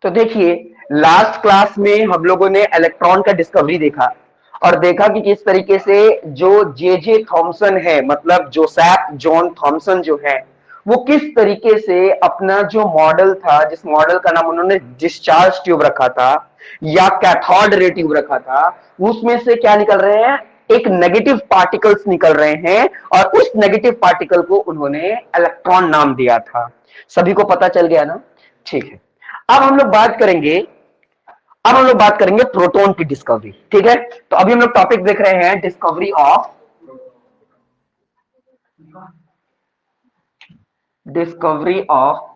तो देखिए, last class में हम लोगों ने इलेक्ट्रॉन का डिस्कवरी देखा और देखा कि किस तरीके से जो जे जे थॉमसन है, मतलब जोसेफ जॉन थॉमसन जो है, वो किस तरीके से अपना जो मॉडल था, जिस मॉडल का नाम उन्होंने डिस्चार्ज ट्यूब रखा था या कैथोड रे ट्यूब रखा था, उसमें से क्या निकल रहे हैं, एक नेगेटिव पार्टिकल्स निकल रहे हैं और उस नेगेटिव पार्टिकल को उन्होंने इलेक्ट्रॉन नाम दिया था। सभी को पता चल गया ना? ठीक है। अब हम लोग बात करेंगे प्रोटॉन की डिस्कवरी। ठीक है, तो अभी हम लोग टॉपिक देख रहे हैं डिस्कवरी ऑफ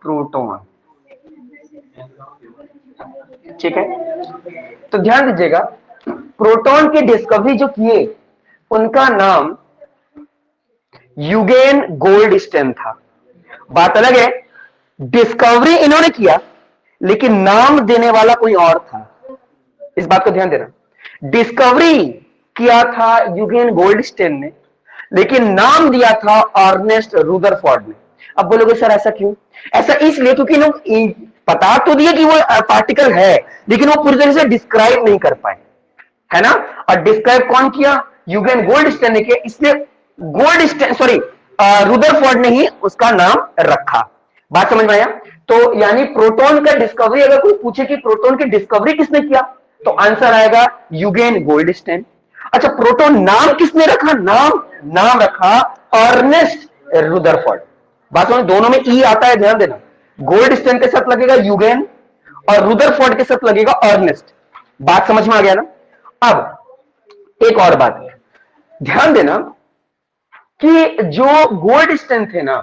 प्रोटॉन। ठीक है, तो ध्यान दीजिएगा, प्रोटॉन की डिस्कवरी जो किए उनका नाम यूगेन गोल्डस्टेन था। बात अलग है, डिस्कवरी इन्होंने किया लेकिन नाम देने वाला कोई और था। इस बात को ध्यान देना, डिस्कवरी किया था यूगेन गोल्डस्टेन ने, लेकिन नाम दिया था अर्नेस्ट रुदरफोर्ड ने। अब बोलोगे सर ऐसा क्यों? ऐसा इसलिए क्योंकि लोग बता तो दिए कि वो पार्टिकल है, लेकिन वो पूरी तरह से डिस्क्राइब नहीं कर पाए, है ना? और डिस्क्राइब कौन किया? यूगेन गोल्डस्टेन ने किया, इसलिए रुदरफोर्ड ने ही उसका नाम रखा। बात समझ में आया? तो यानी प्रोटॉन का डिस्कवरी, अगर कोई पूछे कि प्रोटॉन की डिस्कवरी किसने किया, तो आंसर आएगा यूगेन गोल्डस्टेन। अच्छा, प्रोटॉन नाम किसने रखा? नाम रखा अर्नेस्ट रुदरफोर्ड। बात समझ, दोनों में ई आता है, ध्यान देना। गोल्डस्टेन के साथ लगेगा यूगेन और रुदरफोर्ड के साथ लगेगा अर्नेस्ट। बात समझ में आ गया ना? अब एक और बात ध्यान देना कि जो गोल्डस्टेन थे ना,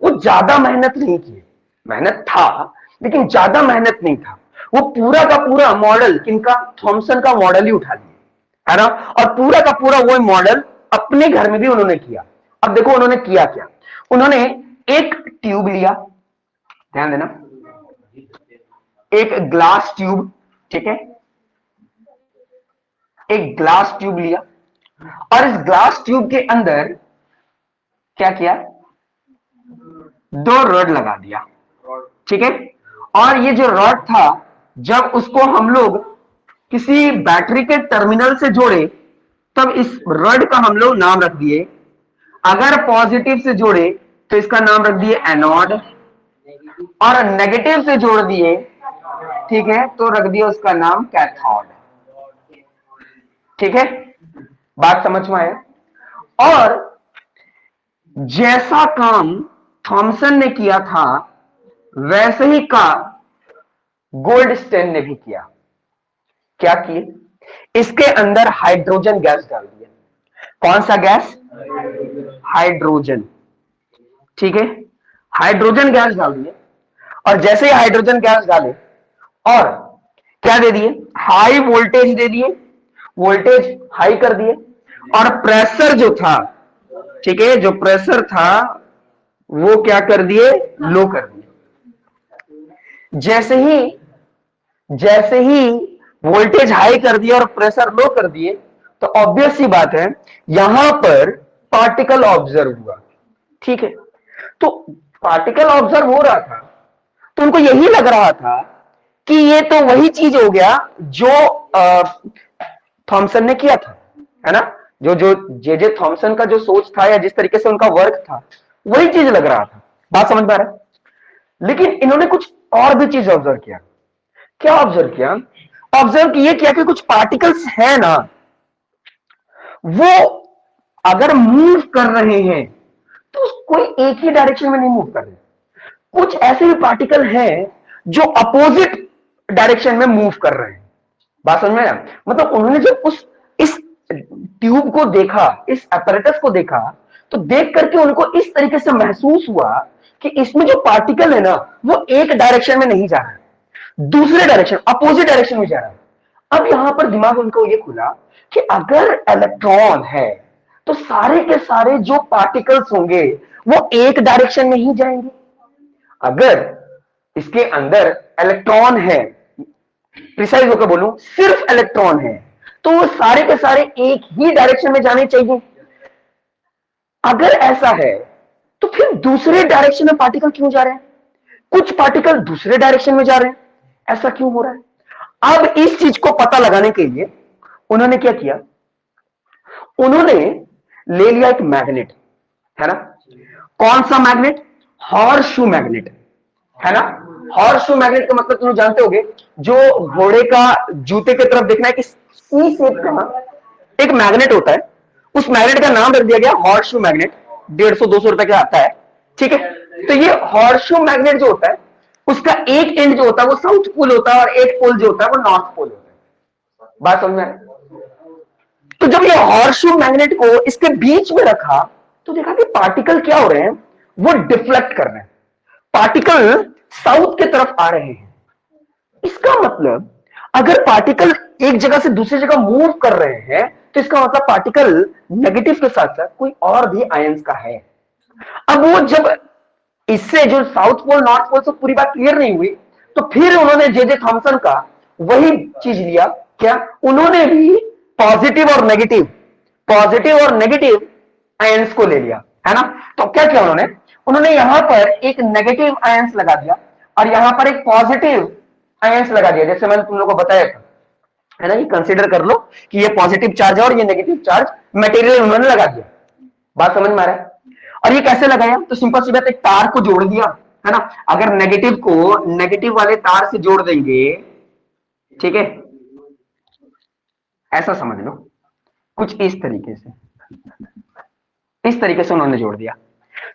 वो ज्यादा मेहनत नहीं किए। मेहनत था लेकिन ज्यादा मेहनत नहीं था। वो पूरा का पूरा मॉडल किनका? थॉमसन का मॉडल ही उठा लिया, है ना? और पूरा का पूरा वो मॉडल अपने घर में भी उन्होंने किया। अब देखो उन्होंने किया क्या। उन्होंने एक ट्यूब लिया, ध्यान देना, एक ग्लास ट्यूब। ठीक है, एक ग्लास ट्यूब लिया और इस ग्लास ट्यूब के अंदर क्या किया? दो रॉड लगा दिया। ठीक है, और ये जो रॉड था, जब उसको हम लोग किसी बैटरी के टर्मिनल से जोड़े, तब इस रॉड का हम लोग नाम रख दिए, अगर पॉजिटिव से जोड़े तो इसका नाम रख दिए एनोड, और नेगेटिव से जोड़ दिए, ठीक है, तो रख दिया उसका नाम कैथोड। ठीक है, बात समझ में आया? और जैसा काम थॉमसन ने किया था वैसे ही काम गोल्डस्टेन ने भी किया। क्या किए? इसके अंदर हाइड्रोजन गैस डाल दिया। कौन सा गैस? हाइड्रोजन। ठीक है, हाइड्रोजन गैस डाल दिए, और जैसे ही हाइड्रोजन गैस डाले और क्या दे दिए? हाई वोल्टेज दे दिए, वोल्टेज हाई कर दिए, और प्रेशर जो था, ठीक है, जो प्रेशर था वो क्या कर दिए? लो कर दिए। जैसे ही वोल्टेज हाई कर दिया और प्रेशर लो कर दिए, तो ऑब्वियस सी बात है, यहां पर पार्टिकल ऑब्जर्व हुआ। ठीक है, तो पार्टिकल ऑब्जर्व हो रहा था, तो उनको यही लग रहा था कि ये तो वही चीज हो गया जो थॉमसन ने किया था, है ना? जो जो जे जे थॉमसन का जो सोच था या जिस तरीके से उनका वर्क था, वही चीज लग रहा था। बात समझ में आ रहा है? लेकिन इन्होंने कुछ और भी चीज ऑब्जर्व किया। क्या ऑब्जर्व किया? ऑब्जर्व किए किया कि कुछ पार्टिकल्स है ना, वो अगर मूव कर रहे हैं तो कोई एक ही डायरेक्शन में नहीं मूव कर रहे। कुछ ऐसे भी पार्टिकल हैं जो अपोजिट डायरेक्शन में मूव कर रहे हैं। बात समझ में आया? मतलब उन्होंने जब इस ट्यूब को देखा, इस अपैरेटस को देखा, तो देख करके उनको इस तरीके से महसूस हुआ कि इसमें जो पार्टिकल है ना, वो एक डायरेक्शन में नहीं जा रहा है, दूसरे डायरेक्शन, अपोजिट डायरेक्शन में जा रहा है। अब यहां पर दिमाग उनको ये खुला कि अगर इलेक्ट्रॉन है तो सारे के सारे जो पार्टिकल्स होंगे वो एक डायरेक्शन में ही जाएंगे। अगर इसके अंदर इलेक्ट्रॉन है, प्रिसाइज होकर बोलूं, सिर्फ इलेक्ट्रॉन है, तो वो सारे के सारे एक ही डायरेक्शन में जाने चाहिए। अगर ऐसा है तो फिर दूसरे डायरेक्शन में पार्टिकल क्यों जा रहे हैं? कुछ पार्टिकल दूसरे डायरेक्शन में जा रहे हैं, ऐसा क्यों हो रहा है? अब इस चीज को पता लगाने के लिए उन्होंने क्या किया, उन्होंने ले लिया एक मैग्नेट, है ना। कौन सा मैग्नेट? हॉर्सशू मैग्नेट, है ना। हॉर्सशू मैग्नेट का मतलब तुम जानते होगे, जो घोड़े का जूते की तरफ देखना है कि सी शेप का एक मैग्नेट होता है, उस मैग्नेट का नाम रख दिया गया हॉर्सशू मैग्नेट। 150-200 रुपए का आता है, ठीक है। तो ये हॉर्सशू मैग्नेट जो होता है, उसका एक एंड जो होता है वो साउथ पोल होता है, और एक पोल जो होता है वो नॉर्थ पोल होता है। बात समझ में आए? तो जब ये हॉर्सशू मैग्नेट को इसके बीच में रखा, तो देखा कि पार्टिकल क्या हो रहे हैं, वो डिफ्लेक्ट कर रहे हैं, पार्टिकल साउथ की तरफ आ रहे हैं। इसका मतलब अगर पार्टिकल एक जगह से दूसरी जगह मूव कर रहे हैं, तो इसका मतलब पार्टिकल नेगेटिव के साथ साथ कोई और भी आयंस का है। अब वो जब इससे जो साउथ पोल नॉर्थ पोल से पूरी बात क्लियर नहीं हुई, तो फिर उन्होंने जे थॉमसन का वही चीज लिया। क्या? उन्होंने भी पॉजिटिव और नेगेटिव आयंस को ले लिया, है ना। तो क्या किया उन्होंने, उन्होंने यहां पर एक नेगेटिव आयंस लगा दिया और यहां पर एक पॉजिटिव आयंस लगा दिया, जैसे मैंने तुम लोगों को बताया था, है ना। ये कंसीडर कर लो कि ये पॉजिटिव चार्ज है और ये नेगेटिव चार्ज मटेरियल उन्होंने लगा दिया। बात समझ में आ रहा है? और ये कैसे लगाया? तो सिंपल सी बात, एक तार को जोड़ दिया, है ना। अगर नेगेटिव को नेगेटिव वाले तार से जोड़ देंगे, ठीक है, ऐसा समझ लो, कुछ इस तरीके से उन्होंने जोड़ दिया।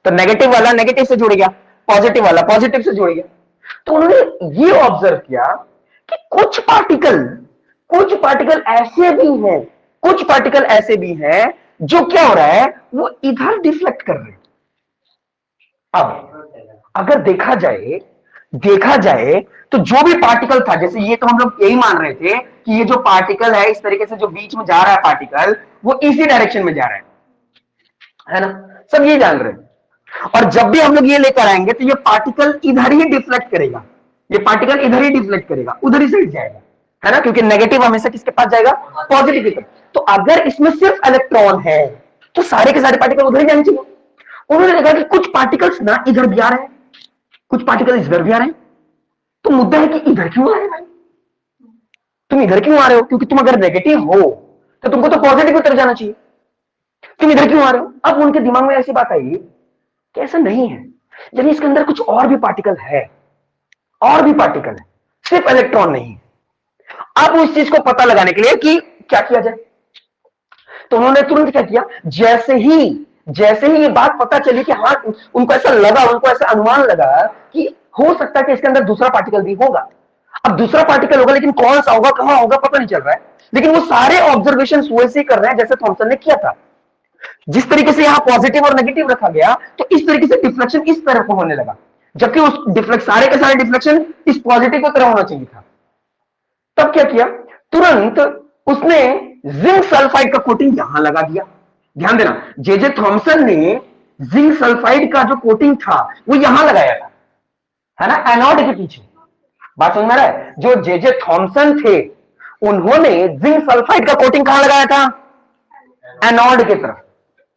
तो नेगेटिव वाला नेगेटिव से जुड़ गया, पॉजिटिव वाला पॉजिटिव से जुड़ गया। तो उन्होंने ये ऑब्जर्व किया कि कुछ पार्टिकल ऐसे भी हैं जो क्या हो रहा है, वो इधर डिफ्लेक्ट कर रहे हैं। अब अगर देखा जाए तो जो भी पार्टिकल था, जैसे ये तो हम लोग यही मान रहे थे कि ये जो पार्टिकल है इस तरीके से जो बीच में जा रहा है पार्टिकल, वो इसी डायरेक्शन में जा रहा है ना, सब ये जान रहे हैं। और जब भी हम लोग ये लेकर आएंगे तो ये पार्टिकल इधर ही डिफ्लेक्ट करेगा, उधर ही साइड जाएगा, है ना, क्योंकि नेगेटिव हमेशा किसके पास जाएगा? पॉजिटिव की तरफ। तो अगर इसमें सिर्फ इलेक्ट्रॉन है तो सारे के सारे पार्टिकल उधर ही जाने चाहिए। उन्होंने देखा कि कुछ पार्टिकल्स ना इधर भी आ रहे हैं, कुछ पार्टिकल इधर भी आ रहे हैं। तो मुद्दा है कि इधर क्यों आ रहे हैं भाई? तुम इधर क्यों आ रहे हो? क्योंकि तुम अगर नेगेटिव हो तो तुमको तो पॉजिटिव की तरफ जाना चाहिए, तुम इधर क्यों आ रहे हो? अब उनके दिमाग में ऐसी बात आई कि ऐसा नहीं है, जब इसके अंदर कुछ और भी पार्टिकल है, सिर्फ इलेक्ट्रॉन नहीं है। अब उस चीज को पता लगाने के लिए कि क्या किया जाए, तो उन्होंने तुरंत क्या किया, जैसे ही ये बात पता चली कि हाँ, उनको ऐसा अनुमान लगा कि हो सकता है कि इसके अंदर दूसरा पार्टिकल भी होगा। अब दूसरा पार्टिकल होगा, लेकिन कौन सा होगा, कहां होगा, पता नहीं चल रहा है। लेकिन वो सारे ऑब्जर्वेशन वैसे ही कर रहे हैं जैसे थॉमसन ने किया था। जिस तरीके से यहां पॉजिटिव और नेगेटिव रखा गया, तो इस तरीके से डिफ्लेक्शन इस तरफ को होने लगा, जबकि उस सारे के सारे डिफ्लेक्शन इस पॉजिटिव की तरह होना चाहिए था। तब क्या किया, तुरंत उसने जिंक सल्फाइड का कोटिंग यहां लगा दिया। ध्यान देना, जे थॉमसन ने जिंक सल्फाइड का जो कोटिंग था वो यहां लगाया था, है ना, एनोड के पीछे। बात समझ में आ रहा है? जो जे थॉमसन थे उन्होंने जिंक सल्फाइड का कोटिंग कहां लगाया था? एनोड की तरफ,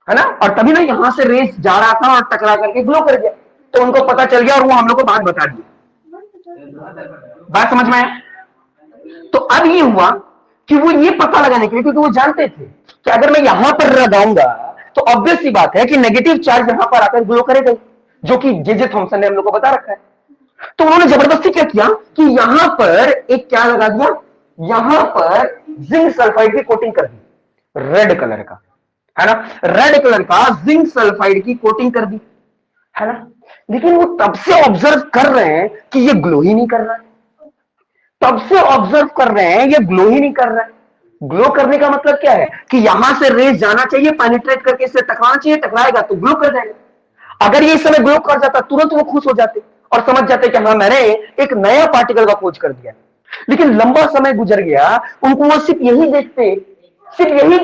है ना। और तभी ना यहां से रेस जा रहा था और टकरा करके ग्लो कर गया, तो उनको पता चल गया और वो हम लोग को बात बता दी। बात समझ में आया? तो अब ये हुआ कि वो ये पता लगाने के लिए, क्योंकि वो जानते थे कि अगर मैं यहां पर लगाऊंगा तो ऑब्वियस सी बात है कि नेगेटिव चार्ज यहां पर आकर ग्लो करेगा, जो कि जे थॉमसन ने हम लोग को बता रखा है। तो उन्होंने जबरदस्ती क्या किया कि यहां पर एक क्या लगा दिया, यहां पर जिंक सल्फाइड की कोटिंग कर दी, रेड कलर का, है ना, रेड कलर का जिंक सल्फाइड की कोटिंग कर दी, है ना। लेकिन वो तब से ऑब्जर्व कर रहे हैं कि ये ग्लो ही नहीं कर रहा है, ग्लो करने का मतलब क्या है कि यहां से रेस जाना चाहिए, पेनिट्रेट करके इससे टकराना चाहिए, टकराएगा तो ग्लो कर जाएगा। अगर ये इस समय ग्लो कर जाता तुरंत वो खुश हो जाते और समझ जाते कि हाँ, मैंने एक नया पार्टिकल का खोज कर दिया। लेकिन लंबा समय गुजर गया, उनको वो सिर्फ यही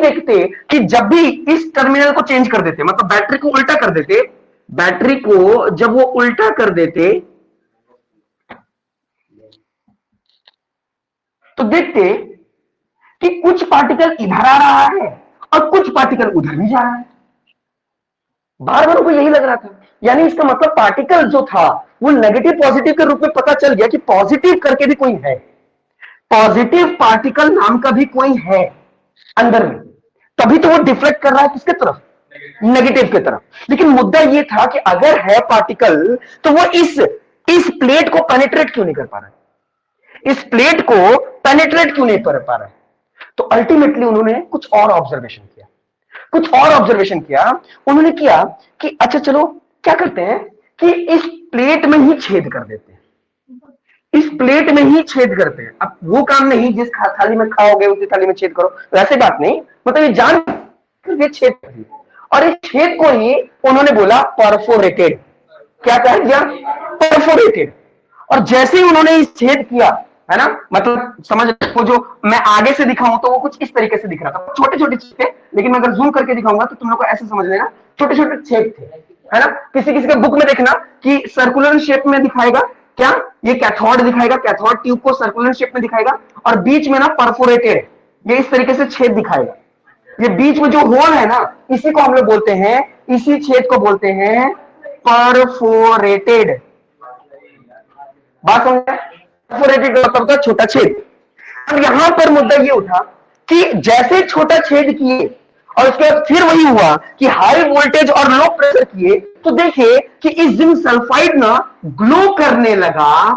देखते कि जब भी इस टर्मिनल को चेंज कर देते, मतलब बैटरी को उल्टा कर देते, बैटरी को जब वो उल्टा कर देते तो देखते कि कुछ पार्टिकल इधर आ रहा है और कुछ पार्टिकल उधर भी जा रहा है। बार बार उनको यही लग रहा था, यानी इसका मतलब पार्टिकल जो था वो नेगेटिव पॉजिटिव के रूप में पता चल गया कि पॉजिटिव करके भी कोई है, पॉजिटिव पार्टिकल नाम का भी कोई है अंदर में, तभी तो वो डिफ्लेक्ट कर रहा है किसके तरफ, नेगेटिव की तरफ। लेकिन मुद्दा ये था कि अगर है पार्टिकल तो वो इस प्लेट को पेनिट्रेट क्यों नहीं कर पा रहा है, इस प्लेट को पेनिट्रेट क्यों नहीं कर पा रहा है। तो अल्टीमेटली उन्होंने कुछ और ऑब्जर्वेशन किया, उन्होंने किया कि अच्छा चलो क्या करते हैं कि इस प्लेट में ही छेद कर देते हैं, इस प्लेट में ही छेद करते हैं। अब वो काम नहीं जिस थाली में खाओगे उसी थाली में छेद करो, वैसे बात नहीं, मतलब ये जान ये छेद कर दिया, और इस छेद को ही उन्होंने बोला परफोरेटेड। क्या कह दिया, परफोरेटेड। और जैसे ही उन्होंने इस छेद किया, है ना, मतलब समझ को जो मैं आगे से दिखाऊं तो वो कुछ इस तरीके से दिख रहा था, छोटे छोटे छेद थे, लेकिन मैं अगर जूम करके दिखाऊंगा तो तुम लोग को ऐसे समझ लेना छोटे छोटे छेद थे, है ना। किसी किसी के बुक में देखना कि सर्कुलर शेप में दिखाएगा, क्या ये कैथोड दिखाएगा, कैथोड ट्यूब को सर्कुलर शेप में दिखाएगा, और बीच में ना परफोरेटेड, ये इस तरीके से छेद दिखाएगा। ये बीच में जो होल है ना, इसी को हम लोग बोलते हैं, इसी छेद को बोलते हैं परफोरेटेड। बात समझ, परफोरेटेड का मतलब होता छोटा छेद। अब यहां पर मुद्दा ये उठा कि जैसे छोटा छेद किए और उसके बाद फिर वही हुआ कि हाई वोल्टेज और लो प्रेशर किए, तो देखिए कि इस जिंक सल्फाइड ना ग्लो करने लगा,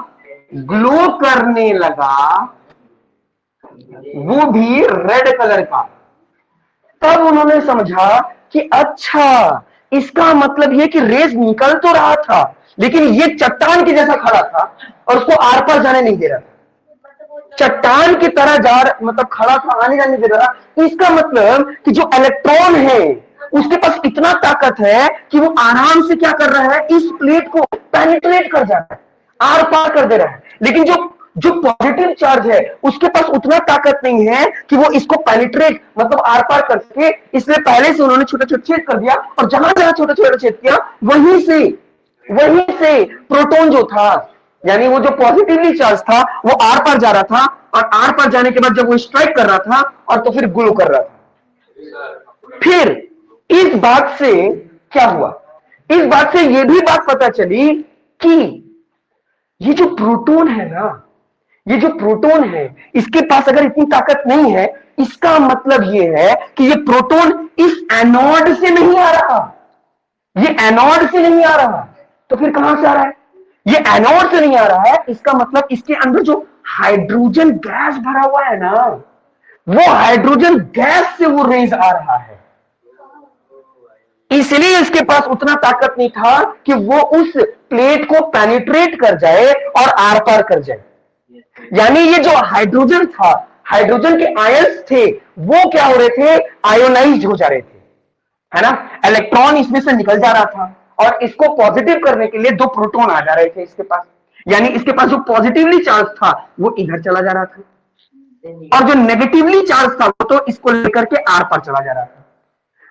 वो भी रेड कलर का। तब उन्होंने समझा कि अच्छा इसका मतलब ये कि रेज निकल तो रहा था, लेकिन ये चट्टान के जैसा खड़ा था और उसको आर पार जाने नहीं दे रहा था, चट्टान की तरह मतलब खड़ा था, आने जाने दे रहा। तो इसका मतलब कि जो इलेक्ट्रॉन है उसके पास इतना ताकत है कि वो आराम से क्या कर रहा है, इस प्लेट को पेनिट्रेट कर जा रहा है, आर पार कर दे रहा है। लेकिन जो पॉजिटिव चार्ज है उसके पास उतना ताकत नहीं है कि वो इसको पेनिट्रेट मतलब आर पार कर सके, इसलिए पहले से उन्होंने छोटे छोटे छेद कर दिया, और जहां जहां छोटे छोटे छेद किया वहीं से प्रोटॉन जो था, यानी वो जो पॉजिटिवली चार्ज था वो आर पार जा रहा था, और आर पार जाने के बाद जब वो स्ट्राइक कर रहा था और तो फिर ग्लो कर रहा था। फिर इस बात से क्या हुआ, इस बात से ये भी बात पता चली कि ये जो प्रोटॉन है ना, ये जो प्रोटॉन है इसके पास अगर इतनी ताकत नहीं है, इसका मतलब ये है कि ये प्रोटॉन इस एनोड से नहीं आ रहा, ये एनोड से नहीं आ रहा, तो फिर कहां से आ रहा है, ये एनोड से नहीं आ रहा है। इसका मतलब इसके अंदर जो हाइड्रोजन गैस भरा हुआ है ना, वो हाइड्रोजन गैस से वो रेज आ रहा है, इसलिए इसके पास उतना ताकत नहीं था कि वो उस प्लेट को पेनिट्रेट कर जाए और आर पार कर जाए। यानी ये जो हाइड्रोजन था, हाइड्रोजन के आयंस थे, वो क्या हो रहे थे, आयोनाइज हो जा रहे थे, है ना। इलेक्ट्रॉन इसमें से निकल जा रहा था, और इसको पॉजिटिव करने के लिए दो प्रोटॉन आ जा रहे थे इसके पास, यानी इसके पास जो पॉजिटिवली चार्ज था वो इधर चला जा रहा था, और जो नेगेटिवली चार्ज था वो तो इसको लेकर के आर पार चला जा रहा था।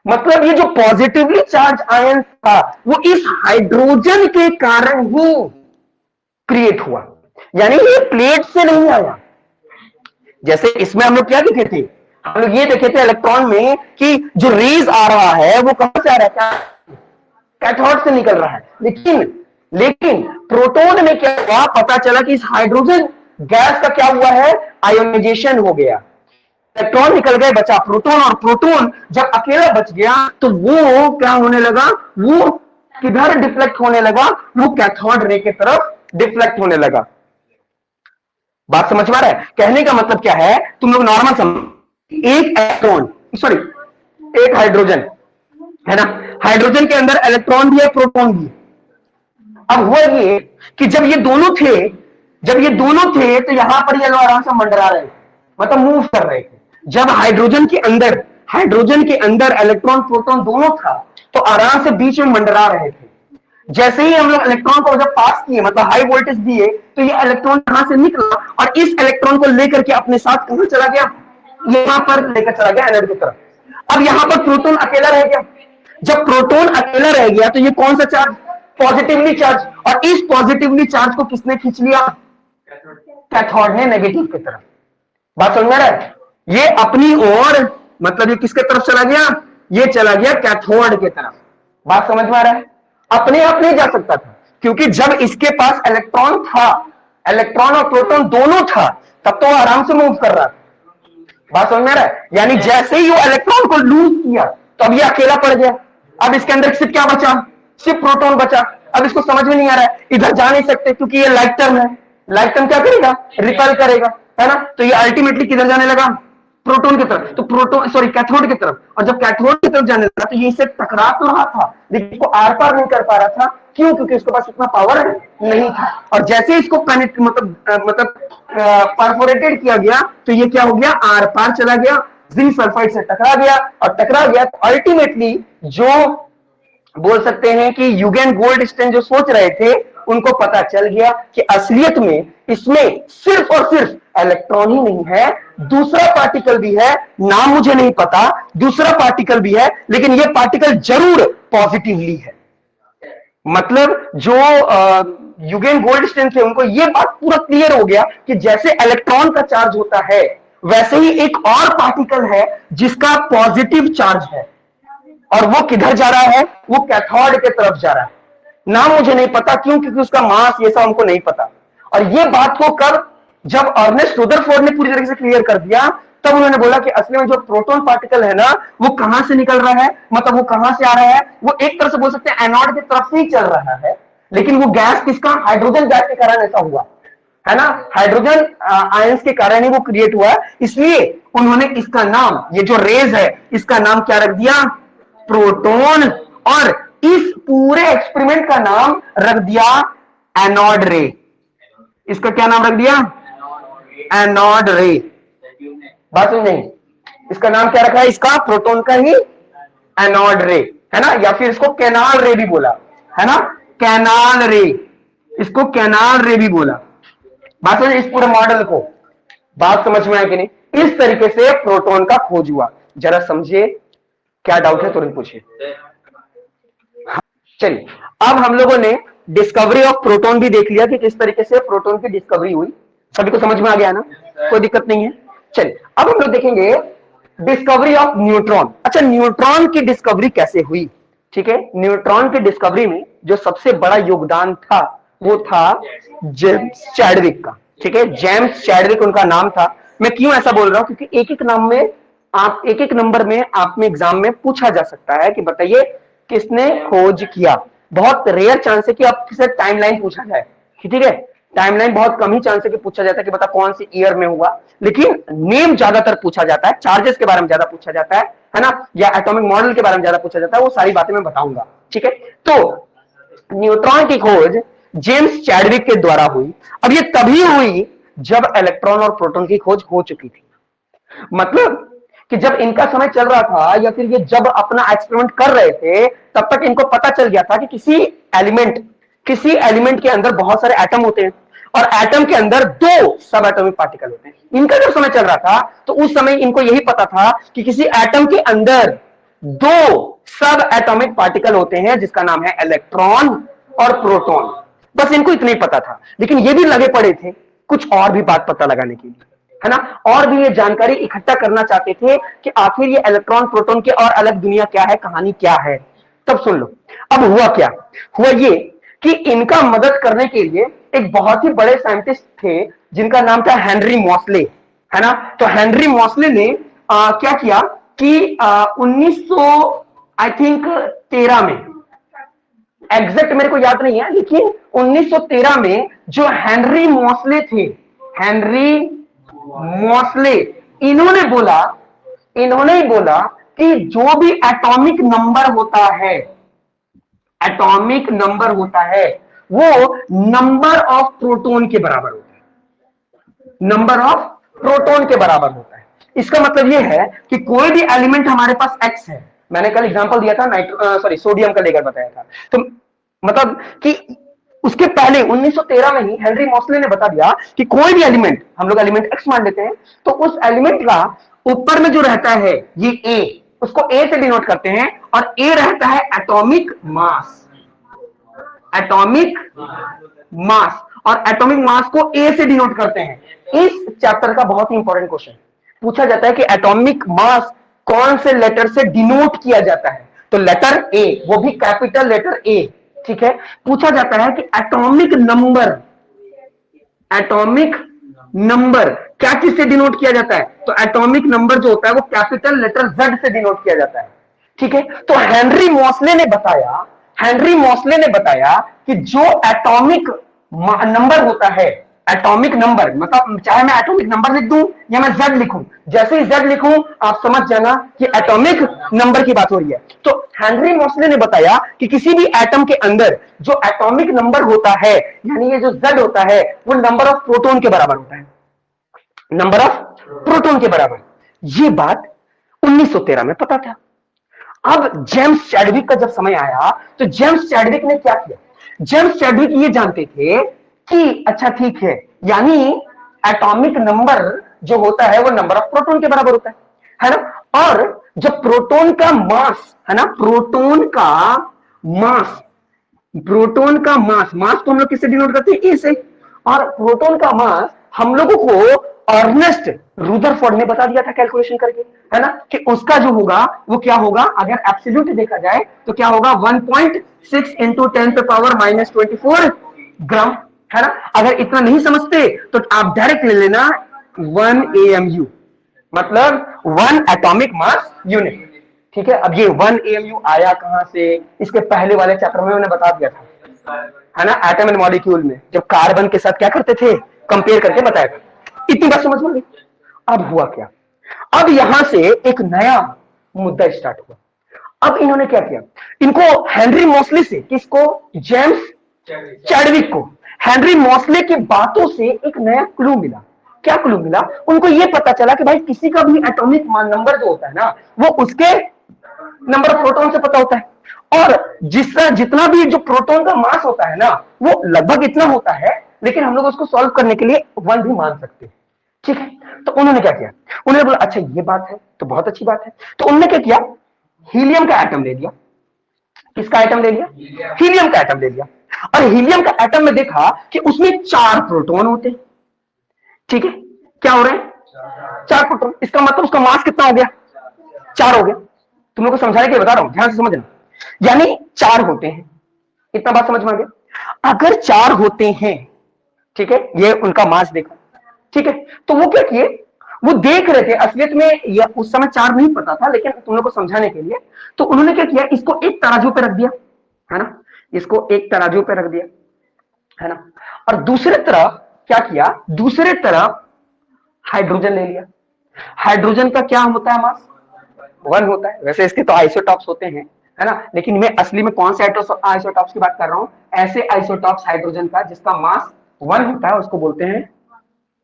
मतलब ये जो पॉजिटिवली चार्ज आयन था वो इस हाइड्रोजन के कारण ही क्रिएट हुआ, यानी ये प्लेट से नहीं आया। जैसे इसमें हम लोग क्या देखे थे, हम लोग ये देखे थे इलेक्ट्रॉन में कि जो रेज आ रहा है वो कहां से आ रहा है, कैथोड से निकल रहा है। लेकिन प्रोटॉन में क्या हुआ, पता चला कि इस हाइड्रोजन गैस का क्या हुआ है, आयोनाइजेशन हो गया, इलेक्ट्रॉन निकल गए, बचा प्रोटॉन, और प्रोटॉन जब अकेला बच गया तो वो क्या होने लगा, वो किधर डिफ्लेक्ट होने लगा, वो कैथोड रे की तरफ डिफ्लेक्ट होने लगा। बात समझ में आ रहा है, कहने का मतलब क्या है, तुम लोग नॉर्मल समझ, एक इलेक्ट्रॉन सॉरी एक हाइड्रोजन है ना, हाइड्रोजन के अंदर इलेक्ट्रॉन भी है, प्रोटॉन भी है। अब हुआ ये कि जब ये दोनों थे तो यहां पर ये लोग आराम से मंडरा रहे थे, मतलब मूव कर रहे थे। जब हाइड्रोजन के अंदर इलेक्ट्रॉन प्रोटॉन दोनों था तो आराम से बीच में मंडरा रहे थे। जैसे ही हम लोग इलेक्ट्रॉन को जब पास किए, मतलब हाई वोल्टेज दिए, तो ये इलेक्ट्रॉन यहां से निकला और इस इलेक्ट्रॉन को लेकर के अपने साथ कहां चला गया, यहां पर लेकर चला गया एनोड की तरफ। अब यहां पर प्रोटॉन अकेला रह गया। जब प्रोटॉन अकेला रह गया तो ये कौन सा चार्ज, पॉजिटिवली चार्ज, और इस पॉजिटिवली चार्ज को किसने खींच लिया, कैथोड ने नेगेटिव की तरफ। बात समझ में आ रहा है, ये अपनी ओर मतलब ये किसके तरफ चला गया, ये चला गया कैथोड की तरफ। बात समझ में आ रहा है, अपने आप नहीं जा सकता था, क्योंकि जब इसके पास इलेक्ट्रॉन था, इलेक्ट्रॉन और प्रोटॉन दोनों था, तब तो वो आराम से मूव कर रहा था। बात समझ में आ रहा है? यानी जैसे ही वो इलेक्ट्रॉन को लूज किया तो अब ये अकेला पड़ गया। अब इसके अंदर सिर्फ क्या बचा? सिर्फ प्रोटॉन बचा। अब इसको समझ में नहीं आ रहा है, इधर जा नहीं सकते क्योंकि ये लाइक टर्म है। लाइक टर्म क्या करेगा? रिपेल करेगा, है ना? तो ये अल्टीमेटली किधर जाने लगा? प्रोटॉन की तरफ। तो प्रोटॉन सॉरी कैथोड की तरफ। और जब कैथोड की तरफ जाने लगा तो ये इससे टकरा तो रहा था, लेकिन इसको आर पार नहीं कर पा रहा था। क्यों? क्योंकि उसके पास उतना पावर नहीं था। और जैसे इसको कनेक्ट मतलब परफोरेटेड किया गया तो ये क्या हो गया? आर पार चला गया, जिंक सल्फाइड से टकरा गया। और टकरा गया तो अल्टीमेटली जो बोल सकते हैं कि यूगेन गोल्डस्टीन जो सोच रहे थे, उनको पता चल गया कि असलियत में इसमें सिर्फ और सिर्फ इलेक्ट्रॉन ही नहीं है, दूसरा पार्टिकल भी है। नाम मुझे नहीं पता, दूसरा पार्टिकल भी है, लेकिन यह पार्टिकल जरूर पॉजिटिवली है। मतलब जो यूगेन गोल्डस्टीन थे, उनको यह बात पूरा क्लियर हो गया कि जैसे इलेक्ट्रॉन का चार्ज होता है, वैसे ही एक और पार्टिकल है जिसका पॉजिटिव चार्ज है, और वो किधर जा रहा है? वो कैथोड के तरफ जा रहा है। नाम मुझे नहीं पता, क्यों? क्योंकि उसका मास ये सब हमको नहीं पता। और ये बात को कब, जब अर्नेस्ट रदरफोर्ड ने पूरी तरीके से क्लियर कर दिया, तब उन्होंने बोला कि असली में जो प्रोटॉन पार्टिकल है ना, वो कहां से निकल रहा है, मतलब वो कहां से आ रहा है? वो एक तरह से बोल सकते हैं एनोड की तरफ से ही चल रहा है, लेकिन वो गैस किसका? हाइड्रोजन गैस के कारण ऐसा हुआ, है ना? हाइड्रोजन आयंस के कारण ही वो क्रिएट हुआ। इसलिए उन्होंने इसका नाम, ये जो रेज है, इसका नाम क्या रख दिया? प्रोटॉन। और इस पूरे एक्सपेरिमेंट का नाम रख दिया एनोड रे। इसका क्या नाम रख दिया? एनोड रे। बात समझ नहीं? इसका नाम क्या रखा है? इसका प्रोटॉन का ही एनोड रे, है ना? या फिर इसको कैनाल रे भी बोला, है ना? कैनाल रे, इसको कैनाल रे भी बोला। बात समझ? इस पूरे मॉडल को बात समझ में आया कि नहीं? इस तरीके से प्रोटॉन का खोज हुआ। जरा समझिए, क्या डाउट है तुरंत पूछिए। चलिए, अब हम लोगों ने डिस्कवरी ऑफ प्रोटॉन भी देख लिया कि किस तरीके से प्रोटॉन की डिस्कवरी हुई। सभी को समझ में आ गया ना? कोई दिक्कत नहीं है। चलिए, अब हम लोग देखेंगे डिस्कवरी ऑफ न्यूट्रॉन। अच्छा, न्यूट्रॉन की डिस्कवरी कैसे हुई? ठीक है, न्यूट्रॉन की डिस्कवरी में जो सबसे बड़ा योगदान था, वो था जेम्स चैडविक का। ठीक है, जेम्स चैडविक उनका नाम था। मैं क्यों ऐसा बोल रहा हूं? क्योंकि एक एक नाम में आप, एक एक नंबर में आप में एग्जाम में पूछा जा सकता है कि बताइए किसने खोज किया। बहुत रेयर चांस है कि आपसे टाइमलाइन पूछा जाए, ठीक है? टाइमलाइन बहुत कम ही चांस है कि पूछा जाता है कि बता कौन सी ईयर में हुआ, लेकिन नेम ज्यादातर पूछा जाता है, चार्जेस के बारे में ज्यादा पूछा जाता है ना? या एटॉमिक मॉडल के बारे में ज्यादा पूछा जाता है। वो सारी बातें मैं बताऊंगा, ठीक है? तो न्यूट्रॉन की खोज जेम्स चैडविक के द्वारा हुई। अब ये तभी हुई जब इलेक्ट्रॉन और प्रोटॉन की खोज हो चुकी थी। मतलब कि जब इनका समय चल रहा था, या फिर ये जब अपना एक्सपेरिमेंट कर रहे थे, तब तक इनको पता चल गया था कि किसी एलिमेंट के अंदर बहुत सारे एटम होते हैं, और एटम के अंदर 2 सब एटॉमिक पार्टिकल होते हैं। इनका जब समय चल रहा था तो उस समय इनको यही पता था कि किसी एटम के अंदर 2 सब एटॉमिक पार्टिकल होते हैं, जिसका नाम है इलेक्ट्रॉन और प्रोटॉन। बस इनको इतना ही पता था, लेकिन ये भी लगे पड़े थे कुछ और भी बात पता लगाने के लिए, है ना? और भी ये जानकारी इकट्ठा करना चाहते थे कि आखिर ये इलेक्ट्रॉन प्रोटॉन के और अलग दुनिया क्या है, कहानी क्या है। तब सुन लो, अब हुआ क्या? हुआ ये कि इनका मदद करने के लिए एक बहुत ही बड़े साइंटिस्ट थे जिनका नाम था हेनरी मॉसले, है ना? तो हेनरी मॉसले ने क्या किया कि 1900 आई थिंक 13 में, एग्जैक्ट मेरे को याद नहीं है, लेकिन 1913 में जो हेनरी मॉसले थे, हेनरी मॉसले, इन्होंने ही बोला कि जो भी एटॉमिक नंबर होता है, एटॉमिक नंबर होता है, वो नंबर ऑफ प्रोटॉन के बराबर होता है। नंबर ऑफ प्रोटॉन के बराबर होता है। इसका मतलब यह है कि कोई भी एलिमेंट हमारे पास एक्स है, मैंने कल एग्जांपल दिया था सोडियम का लेकर बताया था, तो मतलब कि उसके पहले 1913 में ही हेनरी मॉसले ने बता दिया कि कोई भी एलिमेंट, हम लोग एलिमेंट एक्स मान लेते हैं, तो उस एलिमेंट का ऊपर में जो रहता है ये ए, उसको ए से डिनोट करते हैं, और ए रहता है एटॉमिक मास। एटॉमिक मास, और एटॉमिक मास को ए से डिनोट करते हैं। इस चैप्टर का बहुत ही इंपॉर्टेंट क्वेश्चन पूछा जाता है कि एटॉमिक मास कौन से लेटर से डिनोट किया जाता है? तो लेटर ए, वो भी कैपिटल लेटर ए, ठीक है, पूछा जाता है कि एटॉमिक नंबर क्या चीज से डिनोट किया जाता है, तो एटॉमिक नंबर जो होता है वो कैपिटल लेटर Z से डिनोट किया जाता है। ठीक है, तो हेनरी मॉसले ने बताया कि जो एटॉमिक नंबर होता है, एटॉमिक नंबर मतलब चाहे मैं एटॉमिक नंबर लिख दूं या मैं Z लिखूं, जैसे ही Z लिखूं आप समझ जाना कि एटॉमिक नंबर की बात हो रही है। तो हेनरी मॉसले ने बताया कि किसी भी एटम के अंदर जो एटॉमिक नंबर होता है, यानी ये जो Z होता है, वो नंबर ऑफ प्रोटॉन के बराबर होता है, नंबर ऑफ प्रोटॉन के बराबर। ये बात 1913 में पता था। अब जेम्स चैडविक का जब समय आया तो जेम्स चैडविक ने क्या किया, जेम्स चैडविक ये जानते थे कि अच्छा ठीक है, यानी एटॉमिक नंबर जो होता है वो नंबर ऑफ प्रोटॉन के बराबर होता है ना। और जब प्रोटॉन का मास है ना, प्रोटॉन का मास को हम लोग किससे डिनोट करते हैं, ए से। और प्रोटॉन का मास हम लोगों को अर्नेस्ट रुदरफोर्ड ने बता दिया था कैलकुलेशन करके, है ना, कि उसका जो होगा वो क्या होगा, अगर एब्सोल्यूट देखा जाए तो क्या होगा 1.6 इंटू 10⁻⁻24 ग्राम, है ना। अगर इतना नहीं समझते तो आप डायरेक्ट ले लेना 1 AMU, मतलब 1 एटॉमिक मास यूनिट। ठीक है, अब ये 1 AMU आया कहां से, इसके पहले वाले चैप्टर में मैंने बता दिया था, है ना, एटम एंड मॉलिक्यूल में जब कार्बन के साथ क्या करते थे, कंपेयर करके बताया था। इतनी बात समझ में गई। अब हुआ क्या, अब यहां से एक नया मुद्दा स्टार्ट हुआ। अब इन्होंने क्या किया, इनको हेनरी मॉसले से, किसको, जेम्स चैडविक को, हेनरी मॉसले की बातों से एक नया क्लू मिला। क्या क्लू मिला, उनको यह पता चला कि भाई किसी का भी एटॉमिक नंबर जो होता है ना, वो उसके नंबर ऑफ प्रोटॉन से पता होता है। और जितना भी जो प्रोटॉन का मास होता है ना, वो लगभग इतना होता है, लेकिन हम लोग उसको सॉल्व करने के लिए 1 भी मान सकते हैं। ठीक है, तो उन्होंने क्या किया, उन्होंने बोला अच्छा ये बात है तो बहुत अच्छी बात है, तो उन्होंने क्या किया, हीलियम का एटम ले लिया। किसका एटम ले लिया, हीलियम का एटम ले लिया। और हीलियम का एटम में देखा कि उसमें 4 प्रोटॉन होते हैं। ठीक है, क्या हो रहे हैं, 4 प्रोटॉन, इसका मतलब उसका मास कितना हो गया, 4 हो गया। तुम लोग को समझाने के लिए बता रहा हूं, ध्यान से समझना, यानी 4 होते हैं। इतना बात समझ में आ गया, अगर 4 होते हैं, ठीक है, ये उनका मास देखा, ठीक है, तो वो क्या किए, वो देख रहे थे, असलियत में या उस समय 4 नहीं पता था, लेकिन तुम लोग को समझाने के लिए, तो उन्होंने क्या किया, इसको एक तराजू पे रख दिया, है ना, इसको एक तराजू पे रख दिया, है ना। और दूसरे तरफ क्या किया, दूसरे तरफ हाइड्रोजन ले लिया। हाइड्रोजन का क्या होता है, मास 1 होता है। वैसे इसके तो आइसोटॉप्स होते हैं, है ना, लेकिन मैं असली में कौन से आइसोटॉप्स की बात कर रहा हूं, ऐसे आइसोटॉप्स हाइड्रोजन का जिसका मास 1 होता है, उसको बोलते हैं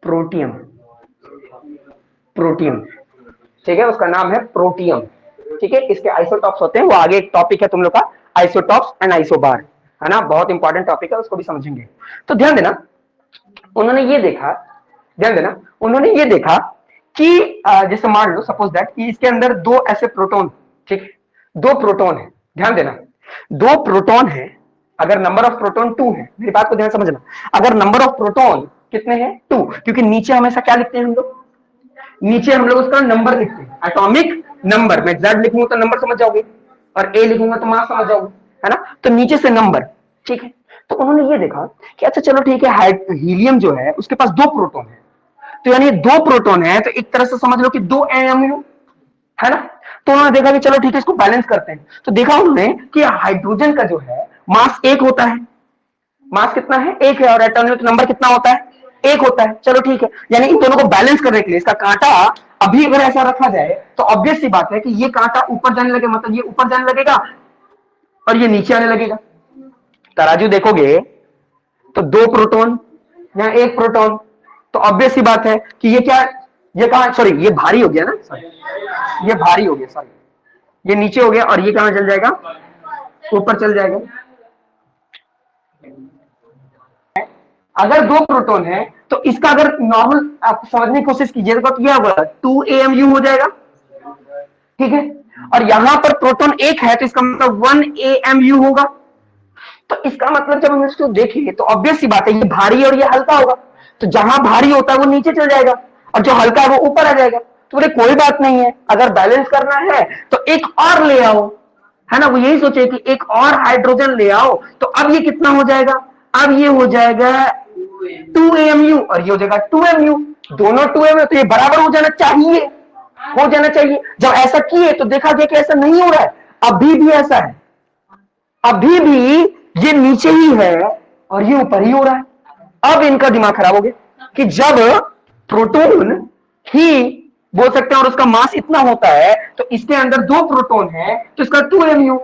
प्रोटियम। प्रोटियम, ठीक है, उसका नाम है प्रोटियम। ठीक है, इसके आइसोटॉप्स होते हैं, वो आगे एक टॉपिक है तुम लोग का, आइसोटॉप्स एंड आइसोबार, है ना, बहुत इंपॉर्टेंट टॉपिक है, उसको भी समझेंगे। तो ध्यान देना, उन्होंने ये देखा, ध्यान देना, उन्होंने ये देखा कि जैसे मान लो सपोज दैट कि इसके अंदर 2 ऐसे प्रोटॉन, ठीक है, 2 प्रोटॉन है, ध्यान देना, 2 प्रोटॉन है। अगर नंबर ऑफ प्रोटॉन 2 है, मेरी बात को ध्यान समझना, अगर नंबर ऑफ प्रोटॉन कितने हैं, 2, क्योंकि नीचे हमेशा क्या लिखते हैं हम लोग, नीचे हम लोग उसका नंबर लिखते हैं, एटॉमिक नंबर। मैं Z लिखूंगा तो नंबर समझ जाओगे, और A लिखूंगा तो मास समझ जाओगे, है ना, तो नीचे से नंबर। ठीक है, तो उन्होंने ये देखा कि अच्छा चलो ठीक है, हीलियम जो है उसके पास 2 प्रोटॉन है, तो यानी 2 प्रोटॉन है, तो एक तरह से समझ लो कि 2 AMU, है ना। तो उन्होंने देखा कि चलो ठीक है, इसको बैलेंस करते हैं। तो देखा उन्होंने कि हाइड्रोजन का जो है मास 1 होता है, मास कितना है, 1 है, और एटॉमिक नंबर कितना होता है, 1 होता है। चलो ठीक है, यानी इन दोनों को बैलेंस करने के लिए इसका कांटा अभी अगर ऐसा रखा जाए तो ऑब्वियस सी बात है कि ये कांटा ऊपर जाने लगे, मतलब ये ऊपर जाने लगेगा और ये नीचे आने लगेगा। तराजू देखोगे तो 2 प्रोटॉन या 1 प्रोटॉन, तो ऑब्वियस सी बात है कि ये क्या, ये कहां, सॉरी ये भारी हो गया ना, ये भारी हो गया, सॉरी ये नीचे हो गया, और ये कहां चल जाएगा, ऊपर चल जाएगा। अगर 2 प्रोटॉन है तो इसका अगर नॉर्मल आप समझने की कोशिश कीजिएगा तो क्या होगा, 2 AMU हो जाएगा। ठीक है, और यहां पर प्रोटॉन 1 है तो इसका मतलब 1 AMU होगा। तो इसका मतलब जब हम इसको देखें तो ऑब्वियस सी बात है, ये भारी और ये हल्का होगा, तो जहां भारी होता है वो नीचे चल जाएगा और जो हल्का है वो ऊपर आ जाएगा। तो बोले कोई बात नहीं है, अगर बैलेंस करना है तो एक और ले आओ, है ना, वो यही सोचे कि एक और हाइड्रोजन ले आओ, तो अब ये कितना हो जाएगा, अब ये हो जाएगा 2AMU और ये हो जाएगा 2MU, दोनों 2MU, तो ये बराबर हो जाना चाहिए, हो जाना चाहिए। जब ऐसा किए तो देखा गया कि ऐसा नहीं हो रहा है, अभी भी ऐसा है, अभी भी ये नीचे ही है और ये ऊपर ही हो रहा है। अब इनका दिमाग खराब हो गया कि जब प्रोटॉन ही बोल सकते हैं और उसका मास इतना होता है, तो इसके अंदर 2 प्रोटॉन है तो इसका 2MU,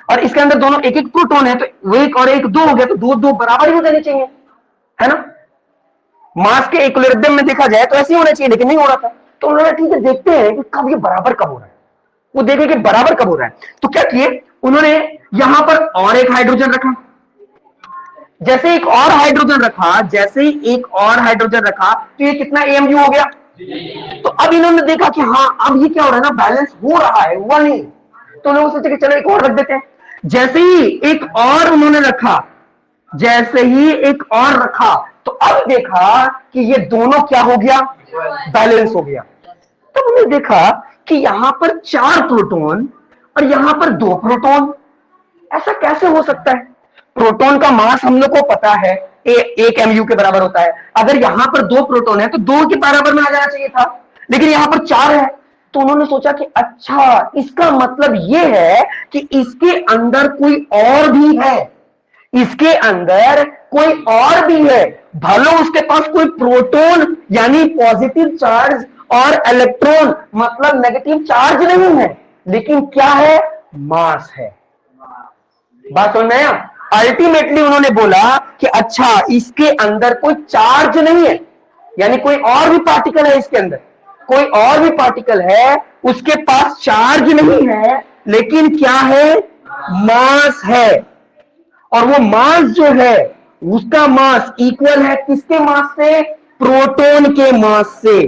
और इसके अंदर दोनों एक एक प्रोटॉन है तो वो एक और एक 2 हो गया, तो 2 2 बराबर ही हो जाने चाहिए, है ना। मास के इक्विलिब्रियम में देखा जाए तो ऐसे ही होना चाहिए, लेकिन नहीं हो रहा था। तो उन्होंने ठीक है देखते हैं कि कब ये बराबर कब हो रहा है, वो देखे कि बराबर कब हो रहा है। तो क्या किए उन्होंने, यहां पर और एक हाइड्रोजन रखा, जैसे एक और हाइड्रोजन रखा, जैसे ही एक और हाइड्रोजन रखा तो ये कितना AMU हो गया। तो अब इन्होंने देखा कि हाँ अब ये क्या हो रहा है ना, बैलेंस हो रहा है, हुआ नहीं, तो लोग सोचे कि चलो एक और रख देते हैं। जैसे ही एक और उन्होंने रखा, जैसे ही एक और रखा, तो अब देखा कि ये दोनों क्या हो गया, बैलेंस हो गया। तब उन्होंने देखा कि यहां पर 4 प्रोटॉन और यहां पर 2 प्रोटॉन, ऐसा कैसे हो सकता है। प्रोटॉन का मास हम लोग को पता है 1 MU के बराबर होता है, अगर यहां पर 2 प्रोटॉन है तो 2 के बराबर में आ जाना चाहिए था, लेकिन यहां पर 4 है। तो उन्होंने सोचा कि अच्छा इसका मतलब यह है कि इसके अंदर कोई और भी है, इसके अंदर कोई और भी है, भले उसके पास कोई प्रोटॉन यानी पॉजिटिव चार्ज और इलेक्ट्रॉन मतलब नेगेटिव चार्ज नहीं है, लेकिन क्या है, मास है। बात समझ में आया। अल्टीमेटली उन्होंने बोला कि अच्छा इसके अंदर कोई चार्ज नहीं है, यानी कोई और भी पार्टिकल है इसके अंदर, कोई और भी पार्टिकल है, उसके पास चार्ज नहीं है, लेकिन क्या है, मास है। और वो मास जो है उसका मास इक्वल है किसके मास से, प्रोटॉन के मास से।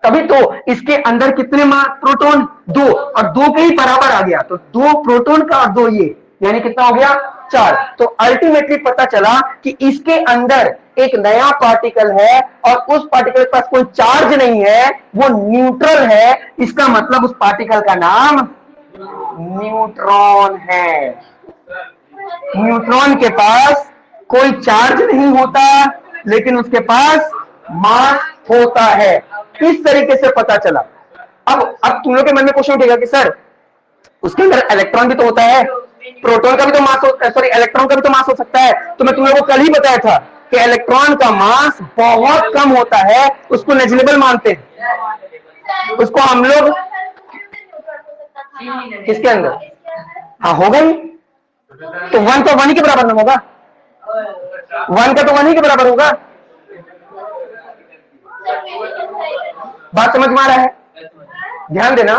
तभी तो इसके अंदर कितने मास, प्रोटॉन 2, और 2 के ही बराबर आ गया, तो 2 प्रोटॉन का और 2 ये, यानी कितना हो गया, 4। तो अल्टीमेटली पता चला कि इसके अंदर एक नया पार्टिकल है और उस पार्टिकल के पास कोई चार्ज नहीं है, वो न्यूट्रल है, इसका मतलब उस पार्टिकल का नाम न्यूट्रॉन है। न्यूट्रॉन के पास कोई चार्ज नहीं होता, लेकिन उसके पास मास होता है। इस तरीके से पता चला। अब तुम लोग के मन में क्वेश्चन उठेगा कि सर उसके अंदर इलेक्ट्रॉन भी तो होता है, प्रोटॉन का भी तो मास सॉरी इलेक्ट्रॉन का भी तो मास हो सकता है। तो मैं तुम लोगों को कल ही बताया था कि इलेक्ट्रॉन का मास बहुत कम होता है, उसको नेग्लिजिबल मानते हैं, उसको हम लोग किसके अंदर, हाँ होगा ही, तो 1 तो 1 ही के बराबर में होगा, 1 का तो 1 ही के बराबर होगा। बात समझ में आ रहा है, ध्यान देना।